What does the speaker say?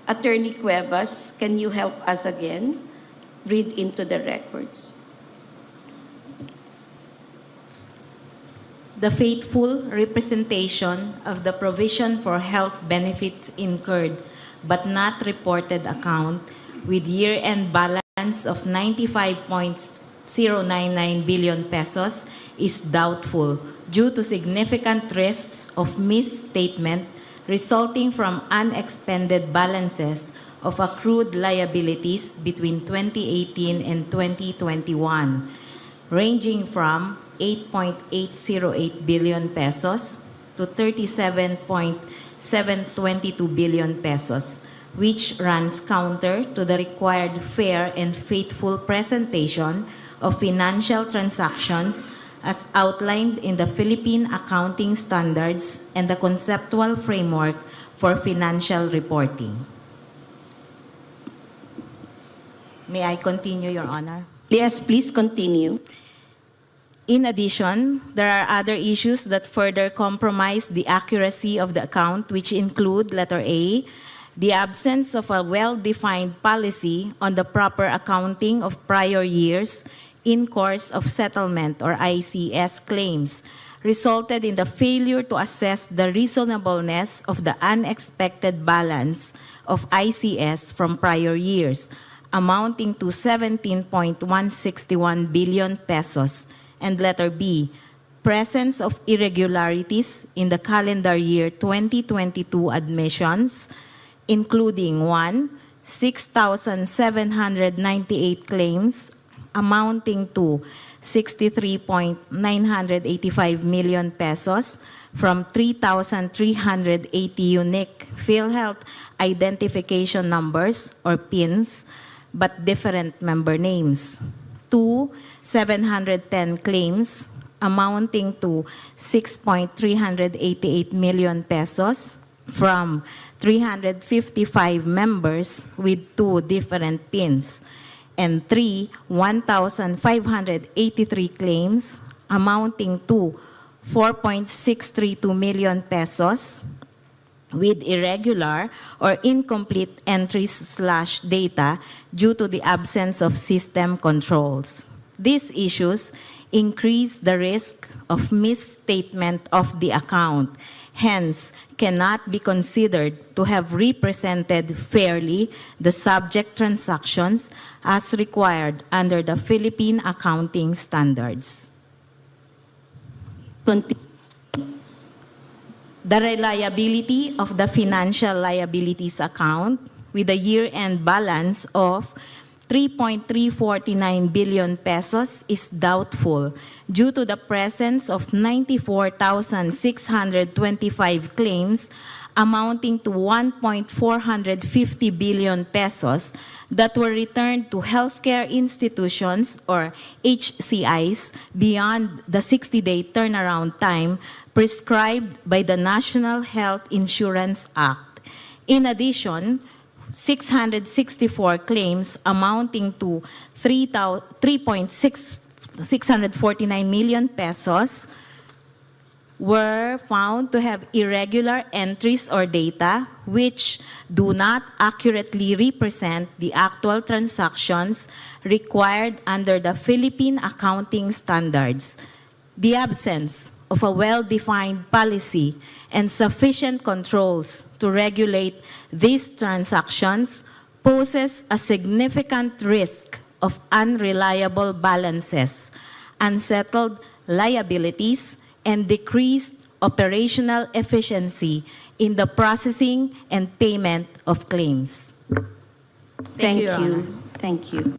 Attorney Cuevas, can you help us again? Read into the records. The faithful representation of the provision for health benefits incurred but not reported account with year-end balance of 95.099 billion pesos is doubtful due to significant risks of misstatement resulting from unexpended balances of accrued liabilities between 2018 and 2021, ranging from 8.808 billion pesos to 37.722 billion pesos, which runs counter to the required fair and faithful presentation of financial transactions as outlined in the Philippine Accounting Standards and the Conceptual Framework for Financial Reporting. May I continue, Your Honor? Yes, please continue. In addition, there are other issues that further compromise the accuracy of the account, which include, letter A, the absence of a well-defined policy on the proper accounting of prior years in course of settlement or ICS claims, resulted in the failure to assess the reasonableness of the unexpected balance of ICS from prior years, amounting to 17.161 billion pesos. And letter B, presence of irregularities in the calendar year 2022 admissions, including 1, 6,798 claims amounting to 63.985 million pesos from 3,380 unique PhilHealth identification numbers or PINs, but different member names. 2, 710 claims amounting to 6.388 million pesos from 355 members with 2 different PINs. And 3, 1,583 claims amounting to 4.632 million pesos with irregular or incomplete entries/data due to the absence of system controls. These issues increase the risk of misstatement of the account, hence cannot be considered to have represented fairly the subject transactions as required under the Philippine Accounting Standards. Continue. The reliability of the financial liabilities account with a year-end balance of 3.349 billion pesos is doubtful due to the presence of 94,625 claims amounting to 1.450 billion pesos that were returned to healthcare institutions or HCIs beyond the 60-day turnaround time prescribed by the National Health Insurance Act. In addition, 664 claims amounting to 3.649 million pesos were found to have irregular entries or data which do not accurately represent the actual transactions required under the Philippine Accounting Standards. The absence of a well-defined policy and sufficient controls to regulate these transactions poses a significant risk of unreliable balances, unsettled liabilities, and decreased operational efficiency in the processing and payment of claims. Thank Your Honor. you. Thank you.